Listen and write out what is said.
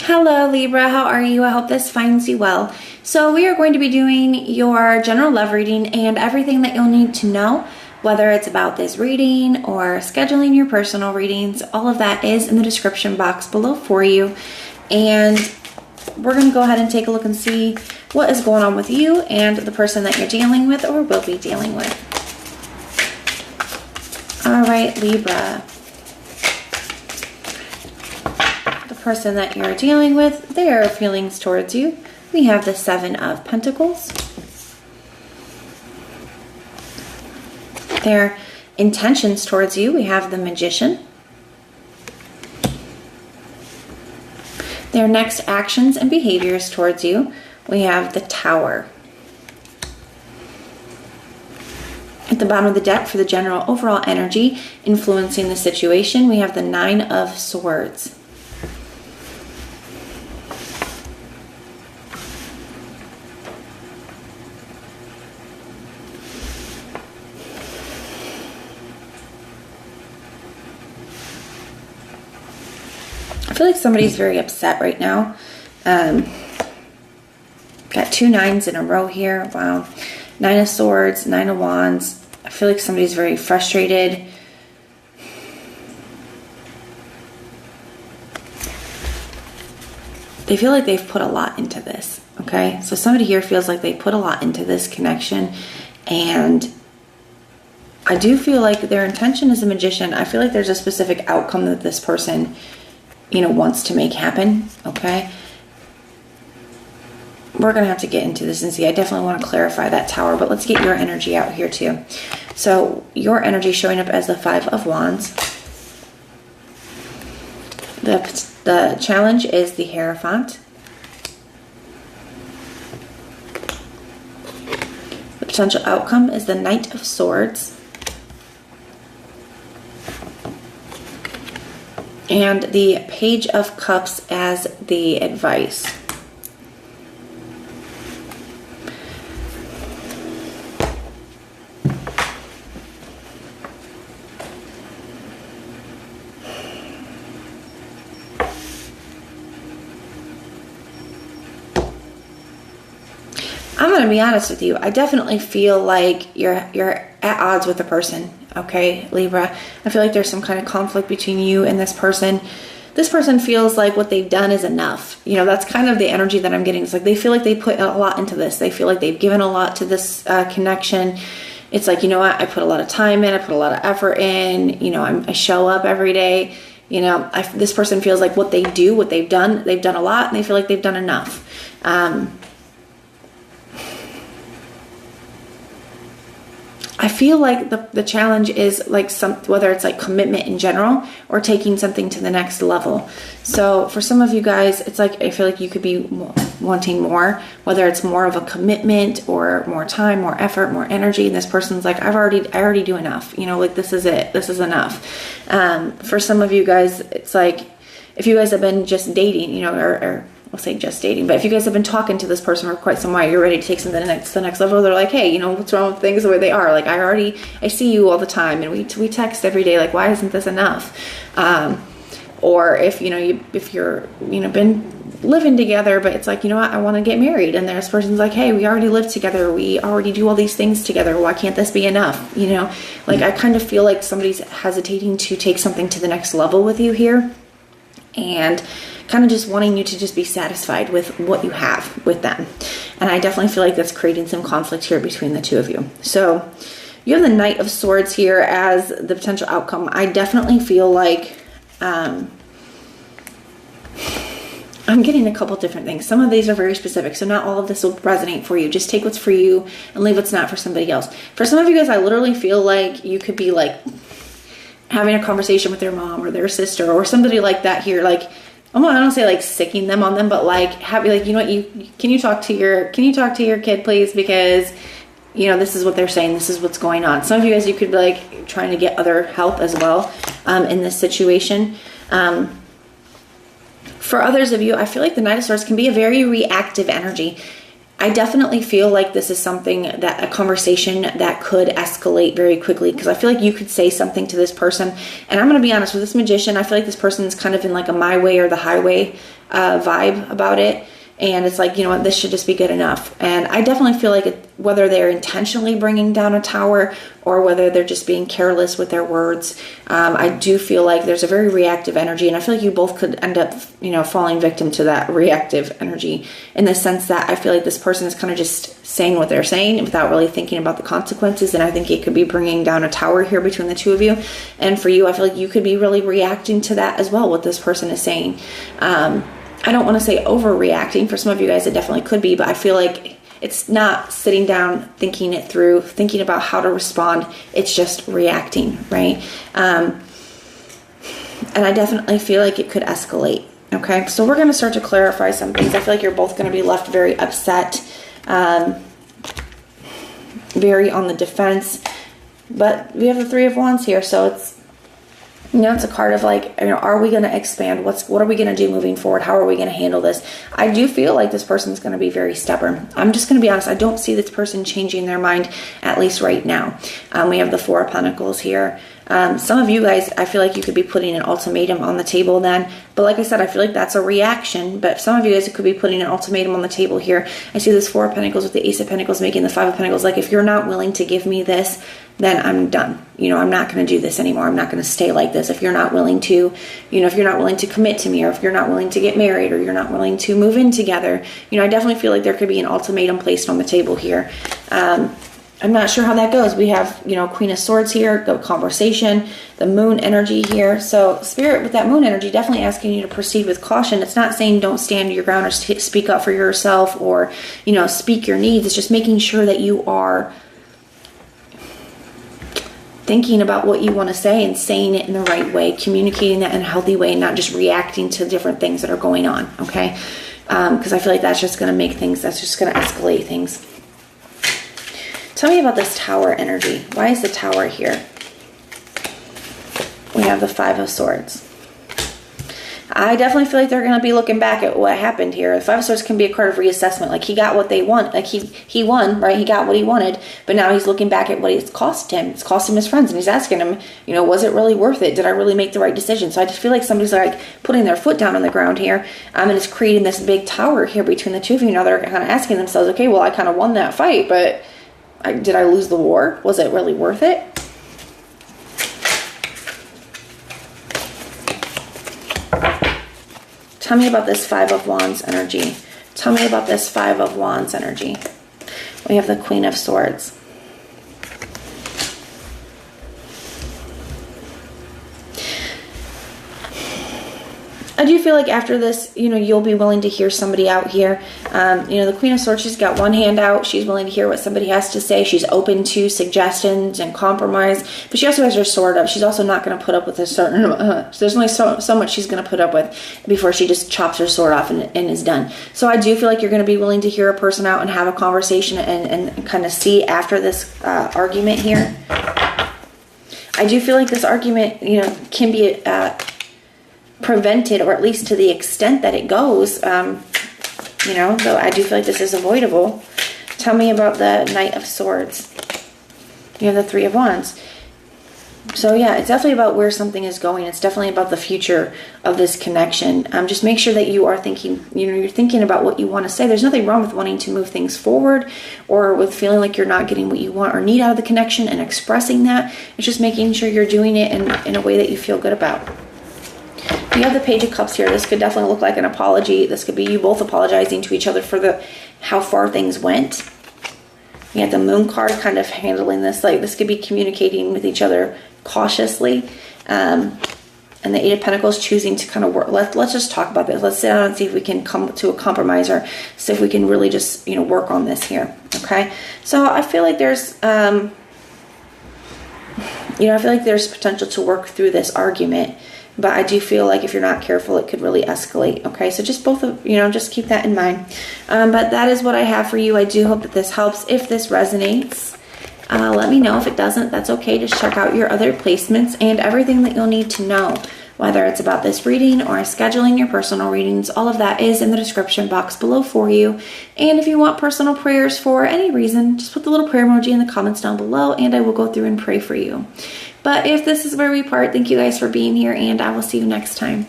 Hello Libra, how are you? I hope this finds you well. So we are going to be doing your general love reading and everything that you'll need to know, whether it's about this reading or scheduling your personal readings. All of that is in the description box below for you. And we're going to go ahead and take a look and see what is going on with you and the person that you're dealing with or will be dealing with. All right, Libra. Person that you're dealing with, their feelings towards you. We have the Seven of Pentacles. Their intentions towards you, we have the Magician. Their next actions and behaviors towards you, we have the Tower. At the bottom of the deck for the general overall energy influencing the situation, we have the Nine of Swords. I feel like somebody's very upset right now. Got two nines in a row here. Wow. Nine of Swords, Nine of Wands. I feel like somebody's very frustrated. They feel like they've put a lot into this, okay? So somebody here feels like they put a lot into this connection, and I do feel like their intention is a Magician. I feel like there's a specific outcome that this person wants to make happen, okay? We're going to have to get into this and see. I definitely want to clarify that Tower, but let's get your energy out here too. So your energy showing up as the Five of Wands. The challenge is the Hierophant. The potential outcome is the Knight of Swords. And the Page of Cups as the advice. I'm going to be honest with you. I definitely feel like you're at odds with the person. Okay, Libra. I feel like there's some kind of conflict between you and this person. This person feels like what they've done is enough. That's kind of the energy that I'm getting. It's like they feel like they put a lot into this. They feel like they've given a lot to this connection. It's like, you know what? I put a lot of time in. I put a lot of effort in. I show up every day. This person feels like what they do, what they've done a lot, and they feel like they've done enough. I feel like the challenge is like whether it's like commitment in general or taking something to the next level. So for some of you guys, it's like I feel like you could be wanting more, whether it's more of a commitment or more time, more effort, more energy. And this person's like, I already do enough. Like this is it. This is enough. For some of you guys, it's like if you guys have been just dating, or I'll say just dating, but if you guys have been talking to this person for quite some while, you're ready to take something to the next level. They're like, hey, what's wrong with things the way they are? Like, I see you all the time, and we text every day. Like, why isn't this enough? Or if you're been living together, but it's like, I want to get married, and this person's like, hey, we already live together. We already do all these things together. Why can't this be enough? Like I kind of feel like somebody's hesitating to take something to the next level with you here, and kind of just wanting you to just be satisfied with what you have with them. And I definitely feel like that's creating some conflict here between the two of you. So you have the Knight of Swords here as the potential outcome. I definitely feel like I'm getting a couple different things. Some of these are very specific, so not all of this will resonate for you. Just take what's for you and leave what's not for somebody else. For some of you guys, I literally feel like you could be like having a conversation with their mom or their sister or somebody like that here, like I don't say like sicking them on them, but like have like, can you talk to your kid please, because this is what they're saying, this is what's going on. Some of you guys, you could be like trying to get other help as well in this situation. For others of you, I feel like the Knight of Swords can be a very reactive energy. I definitely feel like this is something that a conversation that could escalate very quickly, because I feel like you could say something to this person. And I'm going to be honest with this magician. I feel like this person's kind of in like a my way or the highway vibe about it. And it's like, you know what, this should just be good enough. And I definitely feel like whether they're intentionally bringing down a tower or whether they're just being careless with their words, I do feel like there's a very reactive energy. And I feel like you both could end up, you know, falling victim to that reactive energy, in the sense that I feel like this person is kind of just saying what they're saying without really thinking about the consequences. And I think it could be bringing down a tower here between the two of you. And for you, I feel like you could be really reacting to that as well, what this person is saying. I don't want to say overreacting. For some of you guys, it definitely could be, but I feel like it's not sitting down, thinking it through, thinking about how to respond. It's just reacting, right? And I definitely feel like it could escalate. Okay, so we're going to start to clarify some things. I feel like you're both going to be left very upset, very on the defense. But we have the Three of Wands here, so it's, you know, it's a card of like, you know, are we going to expand? What are we going to do moving forward? How are we going to handle this? I do feel like this person's going to be very stubborn. I'm just going to be honest. I don't see this person changing their mind, at least right now. We have the Four of Pentacles here. Some of you guys, I feel like you could be putting an ultimatum on the table then. But like I said, I feel like that's a reaction. But some of you guys could be putting an ultimatum on the table here. I see this Four of Pentacles with the Ace of Pentacles making the Five of Pentacles. Like, if you're not willing to give me this, then I'm done. You know, I'm not going to do this anymore. I'm not going to stay like this. If you're not willing to, you know, if you're not willing to commit to me, or if you're not willing to get married, or you're not willing to move in together, you know, I definitely feel like there could be an ultimatum placed on the table here. I'm not sure how that goes. We have, you know, Queen of Swords here, go conversation, the Moon energy here. So Spirit, with that Moon energy, definitely asking you to proceed with caution. It's not saying don't stand your ground or speak up for yourself, or, you know, speak your needs. It's just making sure that you are thinking about what you want to say and saying it in the right way, communicating that in a healthy way, and not just reacting to different things that are going on, okay? Because I feel like that's just going to make things, that's just going to escalate things. Tell me about this Tower energy. Why is the Tower here? We have the Five of Swords. I definitely feel like they're going to be looking back at what happened here. The Five of Swords can be a card of reassessment. Like, he got what they want. Like, he won, right? He got what he wanted. But now he's looking back at what it's cost him. It's cost him his friends. And he's asking him, you know, was it really worth it? Did I really make the right decision? So I just feel like somebody's like putting their foot down on the ground here. And it's creating this big tower here between the two of you. Now they're kind of asking themselves, okay, well, I kind of won that fight, but did I lose the war? Was it really worth it? Tell me about this Five of Wands energy. Tell me about this Five of Wands energy. We have the Queen of Swords. I do feel like after this, you know, you'll be willing to hear somebody out here. You know, the Queen of Swords, she's got one hand out. She's willing to hear what somebody has to say. She's open to suggestions and compromise. But she also has her sword up. She's also not going to put up with a certain... there's only so much she's going to put up with before she just chops her sword off and is done. So I do feel like you're going to be willing to hear a person out and have a conversation and kind of see after this argument here. I do feel like this argument, you know, can be... prevented, or at least to the extent that it goes, you know, though I do feel like this is avoidable. Tell me about the Knight of Swords. You have the Three of Wands. So yeah, it's definitely about where something is going. It's definitely about the future of this connection. Just make sure that you are thinking, you know, you're thinking about what you want to say. There's nothing wrong with wanting to move things forward, or with feeling like you're not getting what you want or need out of the connection and expressing that. It's just making sure you're doing it in a way that you feel good about. You have the Page of Cups here. This could definitely look like an apology. This could be you both apologizing to each other for how far things went. You have the Moon card kind of handling this. Like, this could be communicating with each other cautiously. And the Eight of Pentacles choosing to kind of work. Let's just talk about this. Let's sit down and see if we can come to a compromise, or see if we can really just, you know, work on this here. Okay. So I feel like there's, you know, I feel like there's potential to work through this argument. But I do feel like if you're not careful, it could really escalate. Okay, so just both of, you know, just keep that in mind. But that is what I have for you. I do hope that this helps. If this resonates, let me know. If it doesn't, that's okay. Just check out your other placements and everything that you'll need to know. whether it's about this reading or scheduling your personal readings. All of that is in the description box below for you. And if you want personal prayers for any reason, just put the little prayer emoji in the comments down below and I will go through and pray for you. But if this is where we part, thank you guys for being here, and I will see you next time.